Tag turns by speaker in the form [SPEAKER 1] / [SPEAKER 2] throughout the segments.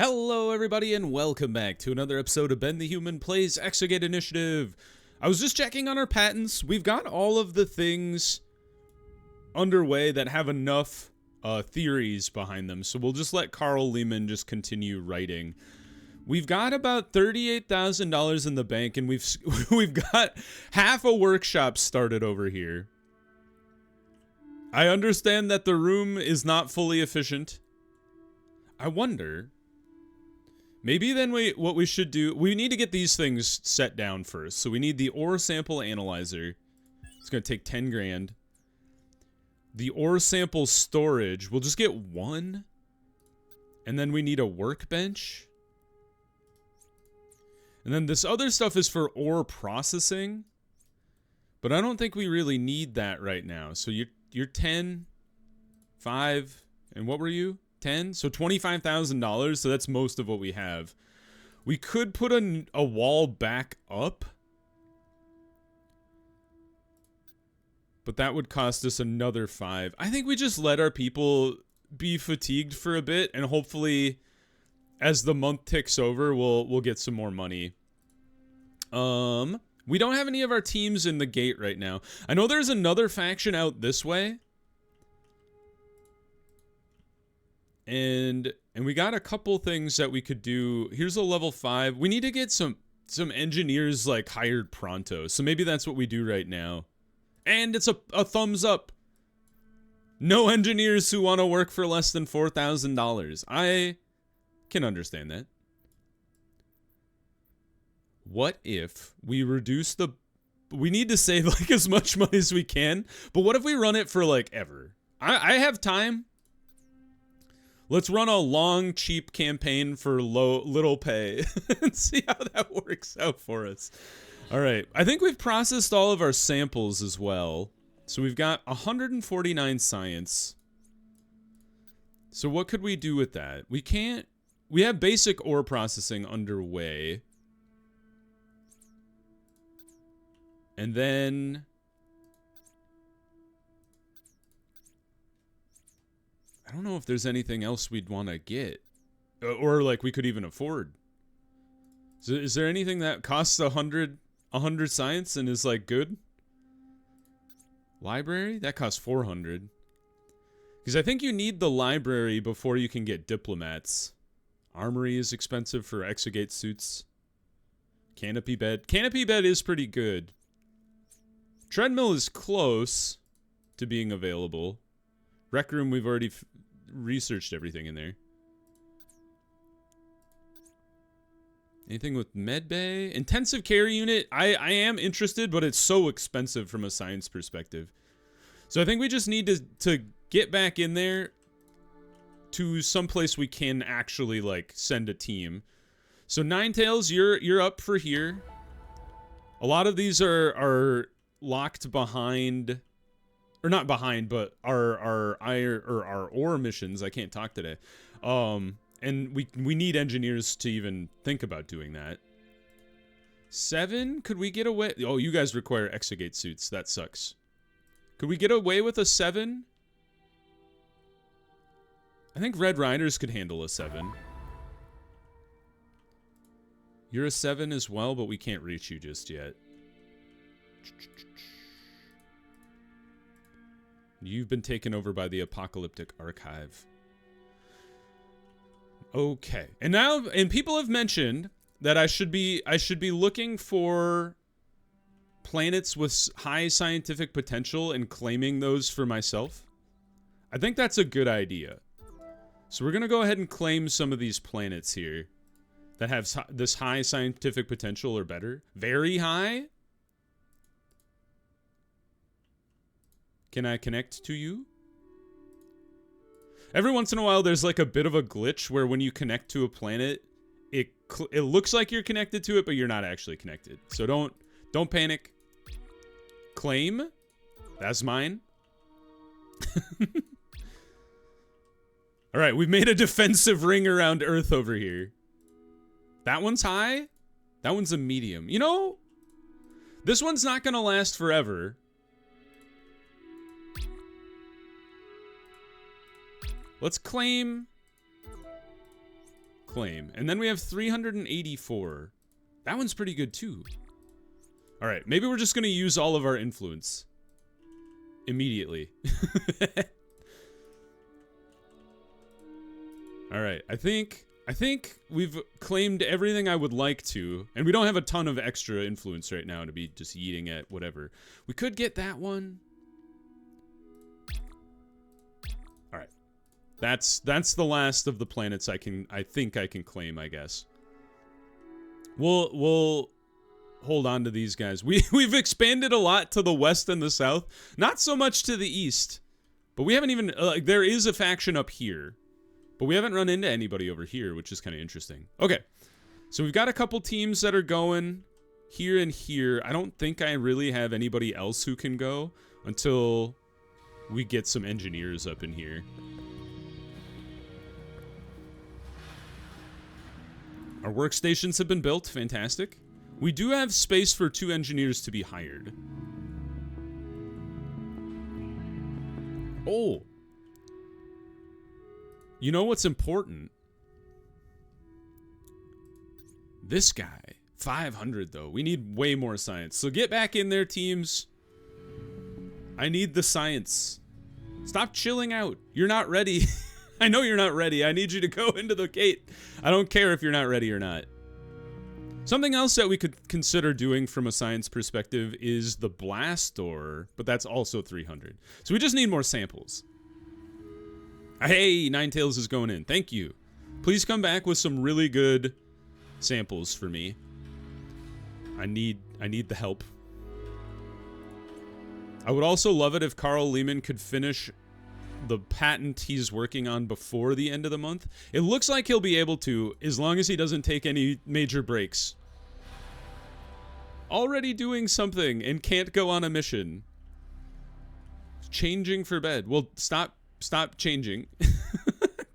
[SPEAKER 1] Hello everybody and welcome back to another episode of Ben the Human Plays Exogate Initiative. I was just checking on our patents. We've got all of the things underway that have enough theories behind them, so we'll just let Carl Lehman just continue writing. We've got about $38,000 in the bank, and we've got half a workshop started over here. I understand that the room is not fully efficient. I wonder, maybe then what we should do, we need to get these things set down first. So we need the ore sample analyzer. It's going to take 10 grand. The ore sample storage, we'll just get one. And then we need a workbench. And then this other stuff is for ore processing. But I don't think we really need that right now. So you're 10, 5, and what were you? 10? So $25,000, so that's most of what we have. We could put a wall back up. But that would cost us another 5. I think we just let our people be fatigued for a bit, and hopefully as the month ticks over, we'll get some more money. We don't have any of our teams in the gate right now. I know there's another faction out this way. And we got a couple things that we could do. Here's a level 5. We need to get some engineers like hired pronto. So maybe that's what we do right now. And it's a thumbs up. No engineers who want to work for less than $4,000. I can understand that. What if we reduce the... We need to save like as much money as we can. But what if we run it for like ever? I have time. Let's run a long, cheap campaign for little pay and see how that works out for us. All right. I think we've processed all of our samples as well. So we've got 149 science. So what could we do with that? We have basic ore processing underway. And then... I don't know if there's anything else we'd want to get. Or, like, we could even afford. So is there anything that costs 100 science and is, like, good? Library? That costs 400. Because I think you need the library before you can get diplomats. Armory is expensive for Exogate suits. Canopy bed. Canopy bed is pretty good. Treadmill is close to being available. Rec room, we've already researched everything in there. Anything with med bay? Intensive care unit, I am interested, but it's so expensive from a science perspective. So I think we just need to get back in there to someplace we can actually, like, send a team. So Ninetails, you're up for here. A lot of these are locked behind... Or not behind, but our ore missions. I can't talk today. And we need engineers to even think about doing that. 7? Could we get away? Oh, you guys require Exogate suits. That sucks. Could we get away with a 7? I think Red Riders could handle a 7. You're a 7 as well, but we can't reach you just yet. You've been taken over by the apocalyptic archive. Okay. And people have mentioned that I should be looking for planets with high scientific potential and claiming those for myself. I think that's a good idea. So we're going to go ahead and claim some of these planets here that have this high scientific potential or better. Very high? Can I connect to you? Every once in a while, there's like a bit of a glitch where when you connect to a planet, it looks like you're connected to it, but you're not actually connected. So don't panic. Claim. That's mine. All right, we've made a defensive ring around Earth over here. That one's high. That one's a medium. You know, this one's not going to last forever. Let's claim claim. And then we have 384. That one's pretty good too. All right, maybe we're just going to use all of our influence immediately. All right, I think we've claimed everything I would like to, and we don't have a ton of extra influence right now to be just yeeting at whatever. We could get that one. All right, that's the last of the planets I think I can claim, I guess. We'll hold on to these guys. We've expanded a lot to the west and the south, not so much to the east, but we haven't even like there is a faction up here. But we haven't run into anybody over here, which is kind of interesting. Okay, so we've got a couple teams that are going here and here. I don't think I really have anybody else who can go until we get some engineers up in here. Our workstations have been built. Fantastic. We do have space for 2 engineers to be hired. Oh. You know what's important? This guy. 500, though. We need way more science. So get back in there, teams. I need the science. Stop chilling out. You're not ready. I know you're not ready. I need you to go into the gate. I don't care if you're not ready or not. Something else that we could consider doing from a science perspective is the blast door, but that's also 300. So we just need more samples. Hey, Ninetails is going in. Thank you. Please come back with some really good samples for me. I need the help. I would also love it if Carl Lehman could finish the patent he's working on before the end of the month. It looks like he'll be able to, as long as he doesn't take any major breaks. Already doing something and can't go on a mission. Changing for bed. Well, stop changing.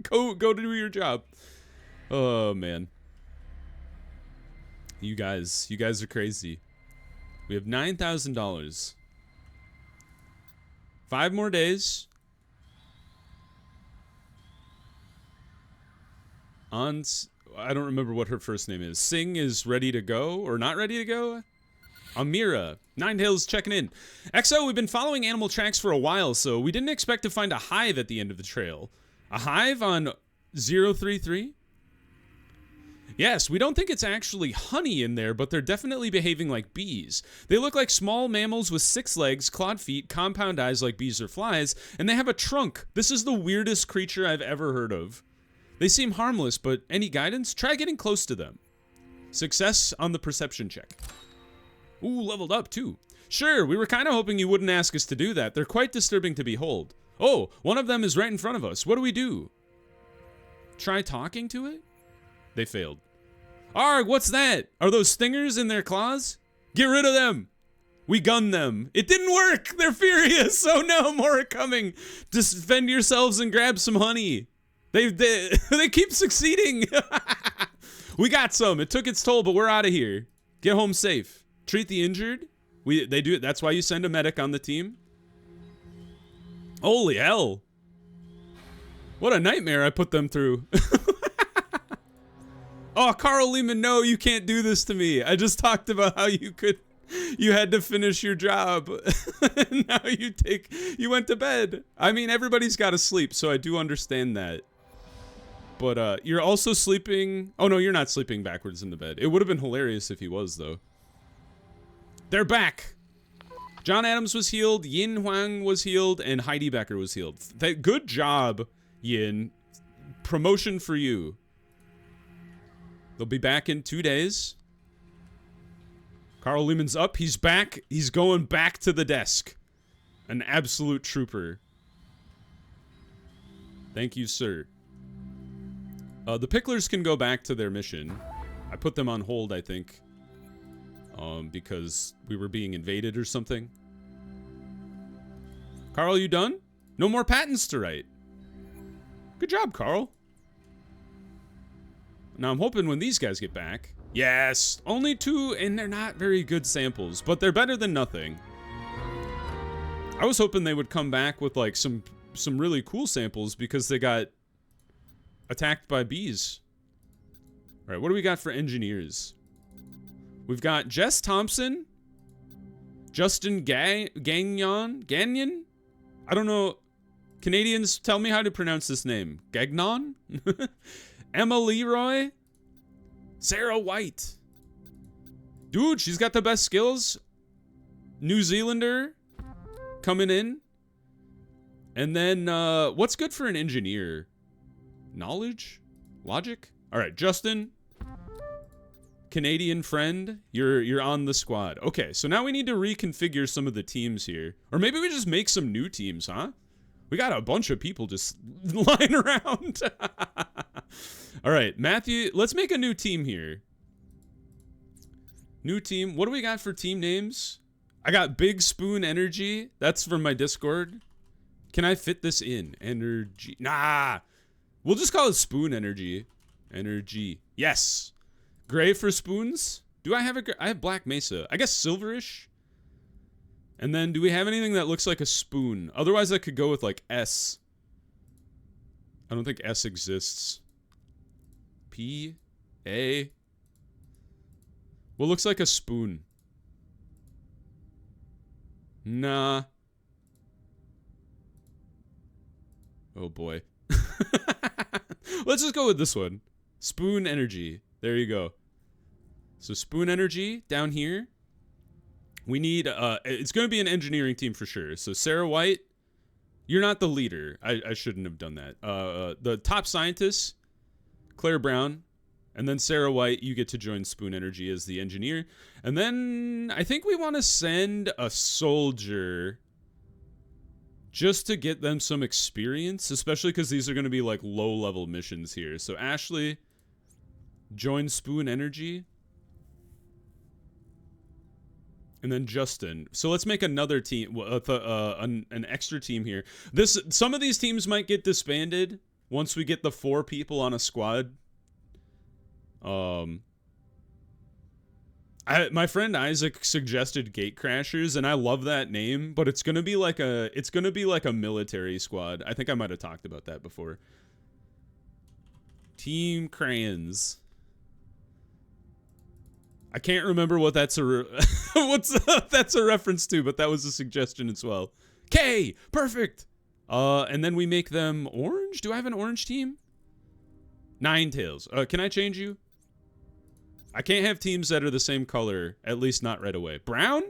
[SPEAKER 1] go do your job. Oh man. You guys are crazy. We have $9,000. 5 more days. I don't remember what her first name is. Singh is ready to go or not ready to go. Amira, Ninetails checking in. XO, we've been following animal tracks for a while, so we didn't expect to find a hive at the end of the trail. A hive on 033? Yes, we don't think it's actually honey in there, but they're definitely behaving like bees. They look like small mammals with 6 legs, clawed feet, compound eyes like bees or flies, and they have a trunk. This is the weirdest creature I've ever heard of. They seem harmless, but any guidance? Try getting close to them. Success on the perception check. Ooh, leveled up too. Sure, we were kind of hoping you wouldn't ask us to do that. They're quite disturbing to behold. Oh, one of them is right in front of us. What do we do? Try talking to it? They failed. Arg, what's that? Are those stingers in their claws? Get rid of them. We gunned them. It didn't work. They're furious. Oh no, more are coming. Defend yourselves and grab some honey. They keep succeeding. We got some. It took its toll, but we're out of here. Get home safe. Treat the injured. They do it. That's why you send a medic on the team. Holy hell. What a nightmare I put them through. Oh, Carl Lehman, no, you can't do this to me. I just talked about how you had to finish your job. And now you went to bed. I mean, everybody's got to sleep, so I do understand that. But you're also sleeping. Oh no, you're not sleeping backwards in the bed. It would have been hilarious if he was, though. They're back. John Adams was healed, Yin Huang was healed, and Heidi Becker was healed. Good job, Yin. Promotion for you. They'll be back in 2 days. Carl Lehman's up. He's back. He's going back to the desk. An absolute trooper. Thank you, sir. The Picklers can go back to their mission. I put them on hold, I think. Because we were being invaded or something. Carl, you done? No more patents to write. Good job, Carl. Now I'm hoping when these guys get back. Yes, only 2, and they're not very good samples, but they're better than nothing. I was hoping they would come back with like some really cool samples because they got attacked by bees. All right, what do we got for engineers? We've got Jess Thompson, Justin Gagnon? I don't know. Canadians, tell me how to pronounce this name. Gagnon? Emma Leroy? Sarah White. Dude, she's got the best skills. New Zealander coming in. And then, what's good for an engineer? Knowledge? Logic? All right, Justin. Canadian friend, you're on the squad. Okay, so now we need to reconfigure some of the teams here. Or maybe we just make some new teams, huh? We got a bunch of people just lying around. All right, Matthew, let's make a new team here. New team. What do we got for team names? I got Big Spoon Energy. That's from my Discord. Can I fit this in? Energy. Nah. We'll just call it Spoon Energy. Energy. Yes. Gray for spoons? Do I have I have Black Mesa. I guess silverish. And then do we have anything that looks like a spoon? Otherwise I could go with like S. I don't think S exists. P. A. What looks like a spoon? Nah. Oh boy. Let's just go with this one. Spoon Energy. There you go. So Spoon Energy down here. We need, it's going to be an engineering team for sure. So Sarah White, you're not the leader. I shouldn't have done that. The top scientist, Claire Brown, and then Sarah White, you get to join Spoon Energy as the engineer. And then I think we want to send a soldier just to get them some experience, especially because these are going to be like low-level missions here. So Ashley, join Spoon Energy. And then Justin. So let's make another team, an extra team here. Some of these teams might get disbanded once we get the 4 people on a squad. My friend Isaac suggested Gatecrashers, and I love that name, but it's gonna be like a military squad. I think I might have talked about that before. Team Crayons. I can't remember what that's that's a reference to, but that was a suggestion as well. K, perfect. And then we make them orange. Do I have an orange team? Ninetails. Can I change you? I can't have teams that are the same color, at least not right away. Brown?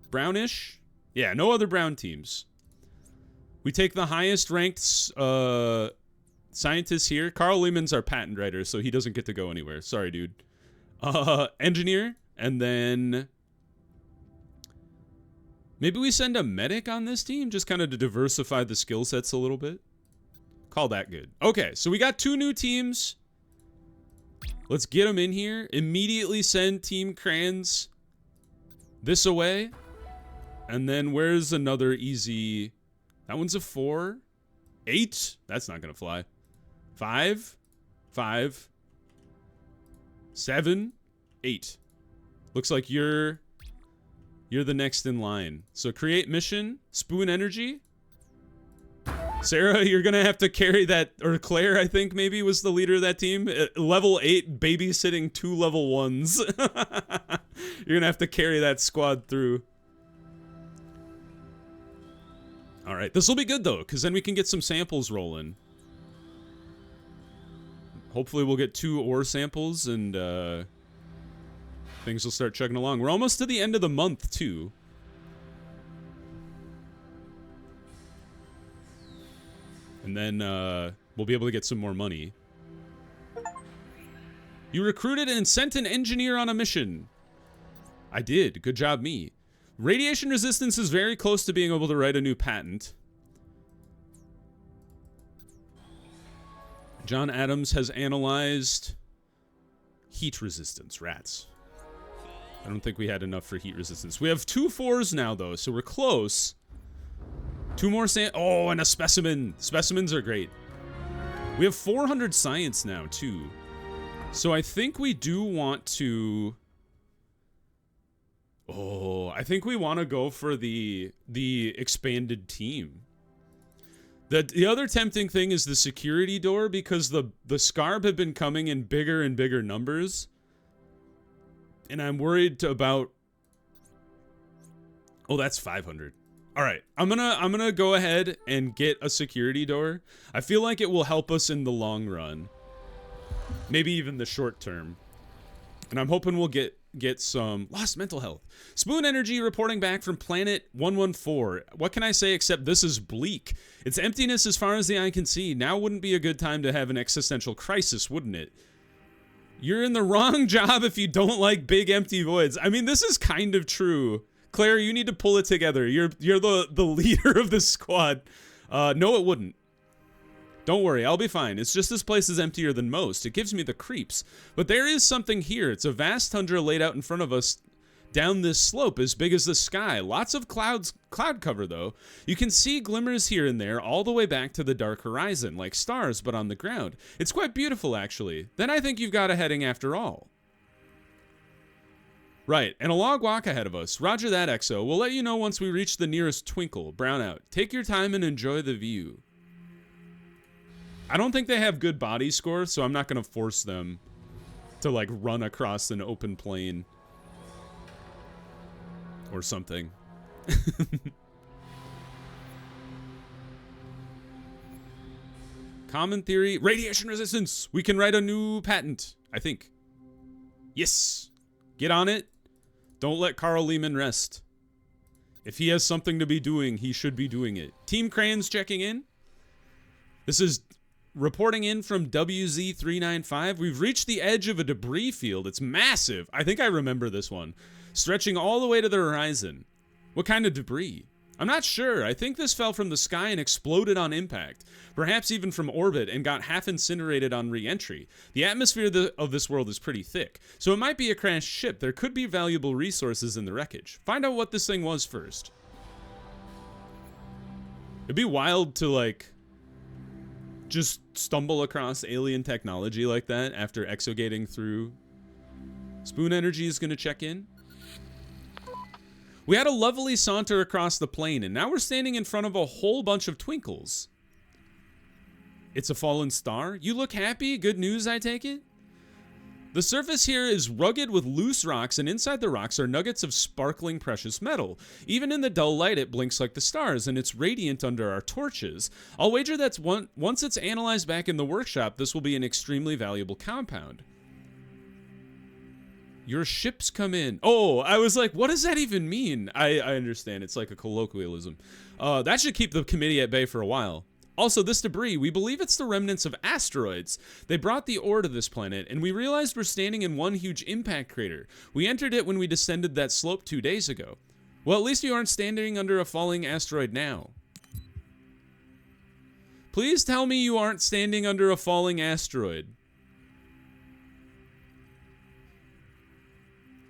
[SPEAKER 1] Brownish? Yeah, no other brown teams. We take the highest ranked scientists here. Carl Lehman's our patent writer, so he doesn't get to go anywhere. Sorry, dude. Engineer, and then maybe we send a medic on this team, just kind of to diversify the skill sets a little bit. Call that good. Okay, so we got 2 new teams. Let's get them in here. Immediately send Team Crayons this away. And then where's another easy... That one's a 4. 8? That's not gonna fly. 5. 5. 7. 8. Looks like you're the next in line. So create mission. Spoon Energy. Sarah, you're gonna have to carry that, or Claire, I think maybe was the leader of that team. Level 8, babysitting 2 level 1s. You're gonna have to carry that squad through. All right, this will be good though, because then we can get some samples rolling. Hopefully we'll get 2 ore samples and things will start chugging along. We're almost to the end of the month too. And then we'll be able to get some more money. You recruited and sent an engineer on a mission. I did. Good job, me. Radiation resistance is very close to being able to write a new patent. John Adams has analyzed heat resistance. Rats. I don't think we had enough for heat resistance. We have 2 4s now, though, so we're close. 2 more oh, and a specimen. Specimens are great. We have 400 science now, too. So I think we do want to... Oh, I think we want to go for the expanded team. The other tempting thing is the security door, because the Scarb have been coming in bigger and bigger numbers. And I'm worried about... Oh, that's 500. All right, I'm gonna go ahead and get a security door. I feel like it will help us in the long run. Maybe even the short term. And I'm hoping we'll get some lost mental health. Spoon Energy reporting back from planet 114. What can I say except this is bleak? It's emptiness as far as the eye can see. Now wouldn't be a good time to have an existential crisis, wouldn't it? You're in the wrong job if you don't like big empty voids. I mean, this is kind of true. Claire, you need to pull it together. You're the leader of the squad. No, it wouldn't. Don't worry, I'll be fine. It's just this place is emptier than most. It gives me the creeps. But there is something here. It's a vast tundra laid out in front of us down this slope as big as the sky. Lots of cloud cover, though. You can see glimmers here and there all the way back to the dark horizon, like stars, but on the ground. It's quite beautiful, actually. Then I think you've got a heading after all. Right, and a long walk ahead of us. Roger that, Exo. We'll let you know once we reach the nearest twinkle. Brown out. Take your time and enjoy the view. I don't think they have good body score, so I'm not going to force them to, like, run across an open plain. Or something. Common theory. Radiation resistance. We can write a new patent, I think. Yes. Get on it. Don't let Carl Lehman rest. If he has something to be doing, he should be doing it. Team Crane's checking in. This is reporting in from WZ395. We've reached the edge of a debris field. It's massive. I think I remember this one. Stretching all the way to the horizon. What kind of debris? I'm not sure. I think this fell from the sky and exploded on impact. Perhaps even from orbit and got half incinerated on re-entry. The atmosphere of this world is pretty thick, so it might be a crashed ship. There could be valuable resources in the wreckage. Find out what this thing was first. It'd be wild to, like, just stumble across alien technology like that after exogating through. Spoon Energy is going to check in. We had a lovely saunter across the plain, and now we're standing in front of a whole bunch of twinkles. It's a fallen star? You look happy? Good news, I take it? The surface here is rugged with loose rocks, and inside the rocks are nuggets of sparkling precious metal. Even in the dull light, it blinks like the stars, and it's radiant under our torches. I'll wager that once it's analyzed back in the workshop, this will be an extremely valuable compound. Your ships come in. Oh, I was like, what does that even mean? I understand. It's like a colloquialism. That should keep the committee at bay for a while. Also, this debris, we believe it's the remnants of asteroids. They brought the ore to this planet, and we realized we're standing in one huge impact crater. We entered it when we descended that slope 2 days ago. Well, at least you aren't standing under a falling asteroid now. Please tell me you aren't standing under a falling asteroid.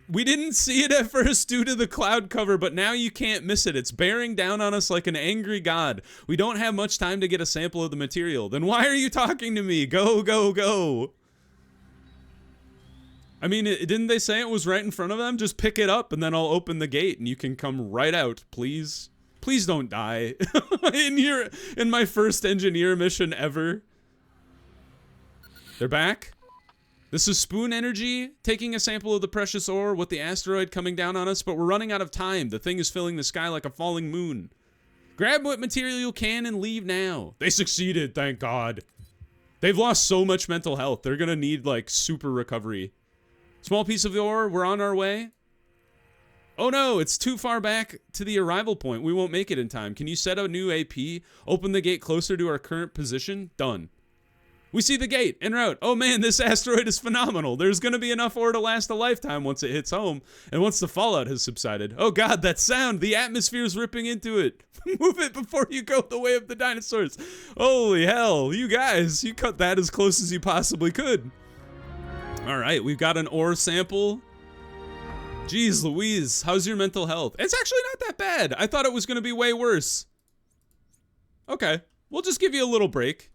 [SPEAKER 1] We didn't see it at first due to the cloud cover, but now you can't miss it. It's bearing down on us like an angry god. We don't have much time to get a sample of the material. Then why are you talking to me? Go, go, go. I mean, didn't they say it was right in front of them? Just pick it up and then I'll open the gate and you can come right out, please. Please don't die in my first engineer mission ever. They're back. This is Spoon Energy taking a sample of the precious ore with the asteroid coming down on us, but we're running out of time. The thing is filling the sky like a falling moon. Grab what material you can and leave now. They succeeded, thank God. They've lost so much mental health. They're gonna need, like, super recovery. Small piece of the ore, we're on our way. Oh no, it's too far back to the arrival point. We won't make it in time. Can you set a new AP? Open the gate closer to our current position? Done. We see the gate en route. Oh man, this asteroid is phenomenal. There's going to be enough ore to last a lifetime once it hits home, and once the fallout has subsided. Oh god, that sound! The atmosphere's ripping into it. Move it before you go the way of the dinosaurs. Holy hell, you guys, you cut that as close as you possibly could. All right, we've got an ore sample. Jeez Louise, how's your mental health? It's actually not that bad. I thought it was going to be way worse. Okay, we'll just give you a little break.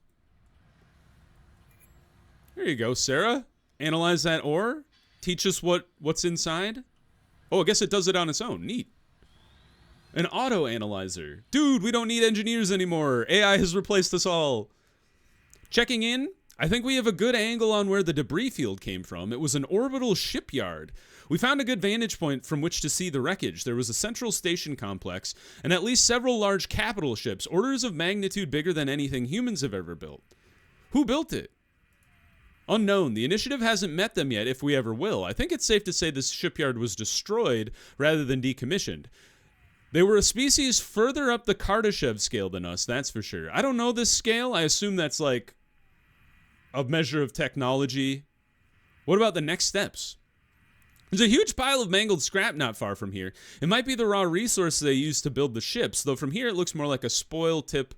[SPEAKER 1] There you go, Sarah. Analyze that ore. Teach us what's inside. Oh, I guess it does it on its own. Neat. An auto analyzer. Dude, we don't need engineers anymore. AI has replaced us all. Checking in. I think we have a good angle on where the debris field came from. It was an orbital shipyard. We found a good vantage point from which to see the wreckage. There was a central station complex and at least several large capital ships, orders of magnitude bigger than anything humans have ever built. Who built it? Unknown. The initiative hasn't met them yet, if we ever will. I think it's safe to say this shipyard was destroyed rather than decommissioned. They were a species further up the Kardashev scale than us, that's for sure. I don't know this scale. I assume that's like a measure of technology. What about the next steps? There's a huge pile of mangled scrap not far from here. It might be the raw resource they used to build the ships, though from here it looks more like a spoil tip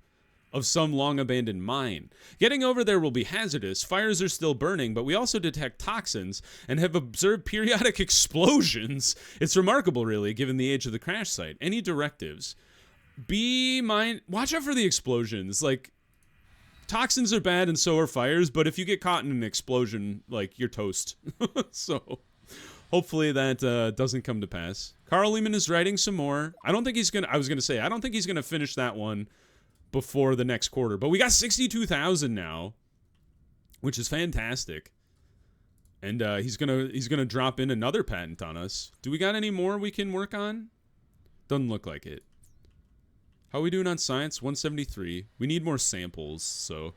[SPEAKER 1] of some long-abandoned mine. Getting over there will be hazardous. Fires are still burning, but we also detect toxins and have observed periodic explosions. It's remarkable, really, given the age of the crash site. Any directives? Watch out for the explosions. Like, toxins are bad and so are fires, but if you get caught in an explosion, like, you're toast. So, hopefully that doesn't come to pass. Carl Lehman is writing some more. I don't think he's gonna finish that one before the next quarter, but we got 62,000 now, which is fantastic. And he's gonna drop in another patent on us. Do we got any more we can work on? Doesn't look like it. How are we doing on science? 173. We need more samples, so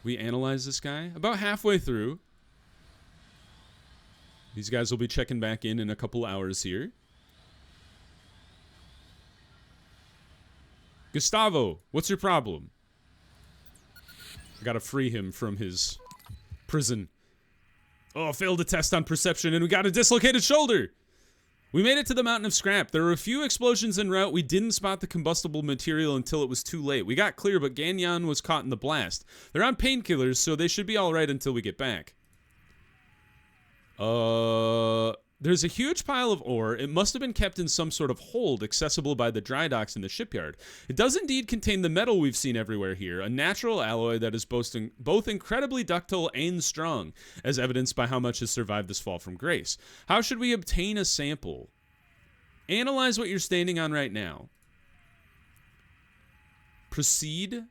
[SPEAKER 1] we analyze this guy about halfway through. These guys will be checking back in a couple hours here. Gustavo, what's your problem? I gotta free him from his prison. Oh, failed a test on perception and we got a dislocated shoulder. We made it to the mountain of scrap. There were a few explosions en route. We didn't spot the combustible material until it was too late. We got clear, but Gagnon was caught in the blast. They're on painkillers, so they should be alright until we get back. There's a huge pile of ore. It must have been kept in some sort of hold accessible by the dry docks in the shipyard. It does indeed contain the metal we've seen everywhere here, a natural alloy that is both incredibly ductile and strong, as evidenced by how much has survived this fall from grace. How should we obtain a sample? Analyze what you're standing on right now. Proceed.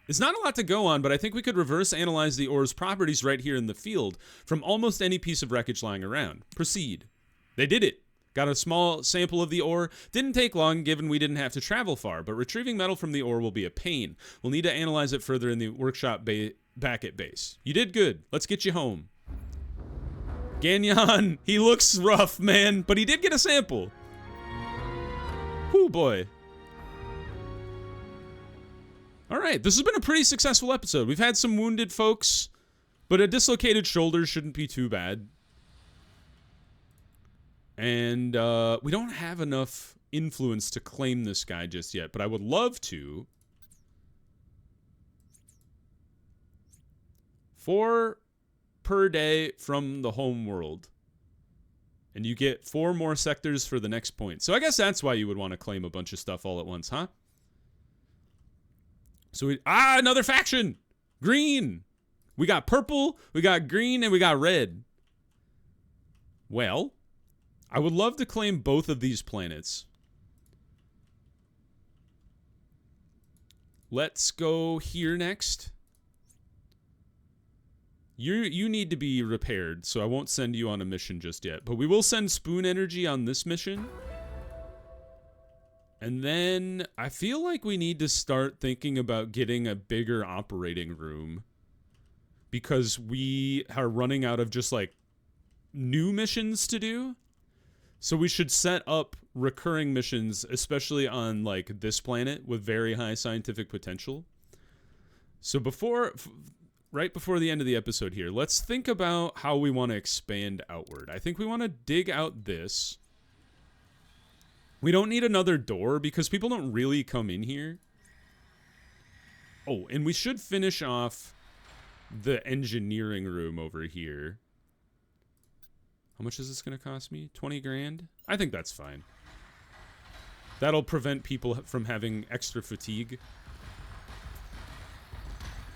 [SPEAKER 1] It's not a lot to go on, but I think we could reverse analyze the ore's properties right here in the field from almost any piece of wreckage lying around. Proceed. They did it. Got a small sample of the ore. Didn't take long given we didn't have to travel far, but retrieving metal from the ore will be a pain. We'll need to analyze it further in the workshop back at base. You did good. Let's get you home. Gagnon, he looks rough, man, but he did get a sample. Whew, boy. All right, this has been a pretty successful episode. We've had some wounded folks, but a dislocated shoulder shouldn't be too bad. And we don't have enough influence to claim this guy just yet, but I would love to. 4 per day from the home world. And you get 4 more sectors for the next point. So I guess that's why you would want to claim a bunch of stuff all at once, huh? So another faction! Green! We got purple, we got green, and we got red. Well, I would love to claim both of these planets. Let's go here next. You need to be repaired, so I won't send you on a mission just yet. But we will send Spoon Energy on this mission. And then I feel like we need to start thinking about getting a bigger operating room. Because we are running out of just like new missions to do. So we should set up recurring missions, especially on like this planet with very high scientific potential. So right before the end of the episode here, let's think about how we want to expand outward. I think we want to dig out this. We don't need another door because people don't really come in here. Oh, and we should finish off the engineering room over here. How much is this going to cost me? 20 grand? I think that's fine. That'll prevent people from having extra fatigue.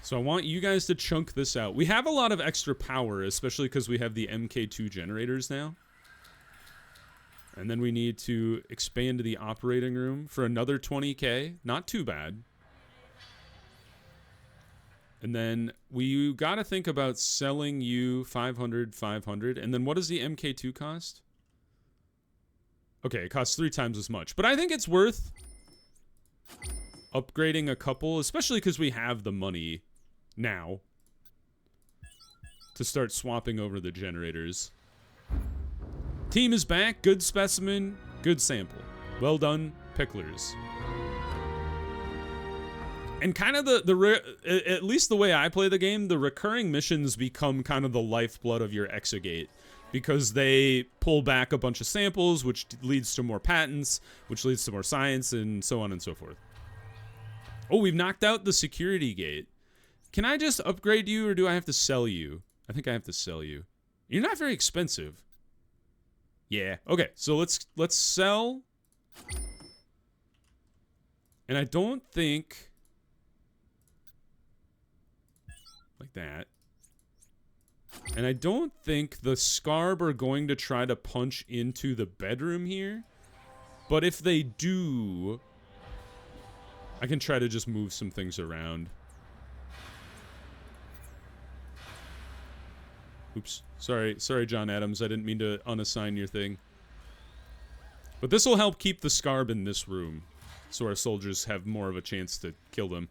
[SPEAKER 1] So I want you guys to chunk this out. We have a lot of extra power, especially because we have the MK2 generators now. And then we need to expand the operating room for another 20K. Not too bad. And then we got to think about selling you 500, 500. And then what does the MK2 cost? Okay, it costs 3 times as much. But I think it's worth upgrading a couple, especially because we have the money now to start swapping over the generators. Team is back. Good specimen. Good sample. Well done, Picklers. And kind of at least the way I play the game, the recurring missions become kind of the lifeblood of your Exogate, because they pull back a bunch of samples, which leads to more patents, which leads to more science, and so on and so forth. Oh, we've knocked out the security gate. Can I just upgrade you, or do I have to sell you? I think I have to sell you. You're not very expensive. Yeah. Okay, so let's sell. And I don't think like that. And I don't think the Scarb are going to try to punch into the bedroom here. But if they do, I can try to just move some things around. Oops. Sorry, John Adams. I didn't mean to unassign your thing. But this will help keep the Scarb in this room, so our soldiers have more of a chance to kill them.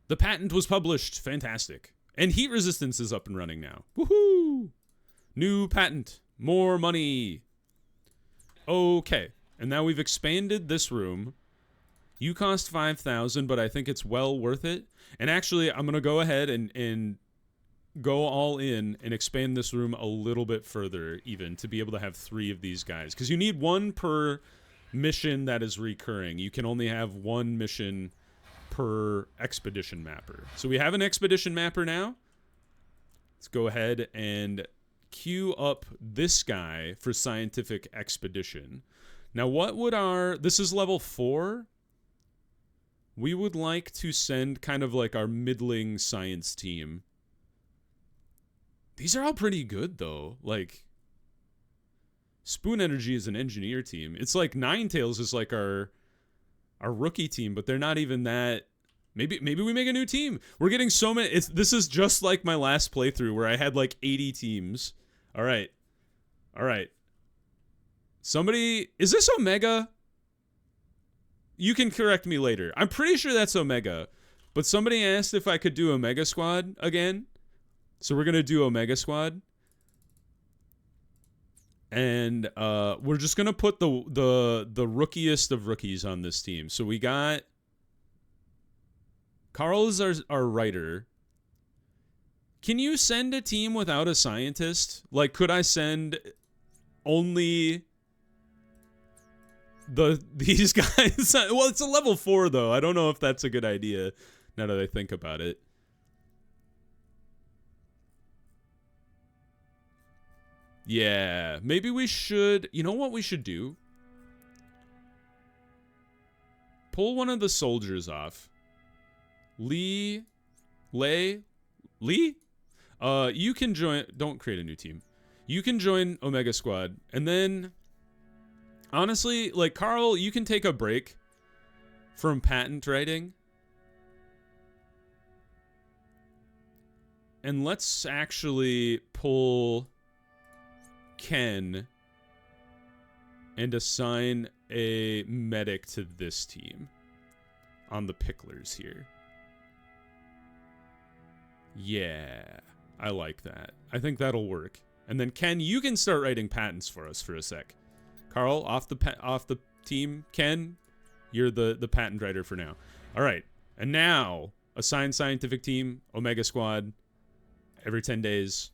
[SPEAKER 1] The patent was published. Fantastic. And heat resistance is up and running now. Woohoo! New patent. More money. Okay. And now we've expanded this room. You cost 5,000, but I think it's well worth it. And actually, I'm going to go ahead and go all in and expand this room a little bit further, even, to be able to have 3 of these guys. Because you need 1 per mission that is recurring. You can only have 1 mission per expedition mapper. So we have an expedition mapper now. Let's go ahead and queue up this guy for scientific expedition. Now, what would our... This is level 4. We would like to send kind of like our middling science team. These are all pretty good, though. Like, Spoon Energy is an engineer team. It's like Ninetales is like our rookie team, but they're not even that. Maybe we make a new team. We're getting so many. This is just like my last playthrough where I had like 80 teams. All right. Somebody, is this Omega? You can correct me later. I'm pretty sure that's Omega, but somebody asked if I could do Omega Squad again. So we're gonna do Omega Squad. And we're just gonna put the rookiest of rookies on this team. So we got Carl is our writer. Can you send a team without a scientist? Like, could I send only these guys? Well, it's a level 4 though. I don't know if that's a good idea now that I think about it. Yeah, maybe we should... You know what we should do? Pull one of the soldiers off. Lee? You can join... Don't create a new team. You can join Omega Squad. And then, honestly, like, Carl, you can take a break from patent writing. And let's actually pull Ken and assign a medic to this team on the Picklers here. Yeah, I like that. I think that'll work. And then Ken, you can start writing patents for us for a sec. Carl, off the team. Ken, you're the patent writer for now. All right, and now assign scientific team, Omega Squad, every 10 days.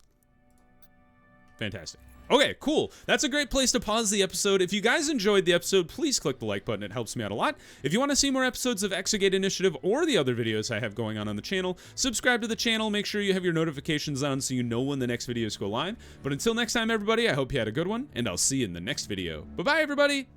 [SPEAKER 1] Fantastic. Okay, cool. That's a great place to pause the episode. If you guys enjoyed the episode, please click the like button. It helps me out a lot. If you want to see more episodes of Exogate Initiative or the other videos I have going on the channel, subscribe to the channel. Make sure you have your notifications on so you know when the next videos go live. But until next time, everybody, I hope you had a good one, and I'll see you in the next video. Bye-bye, everybody!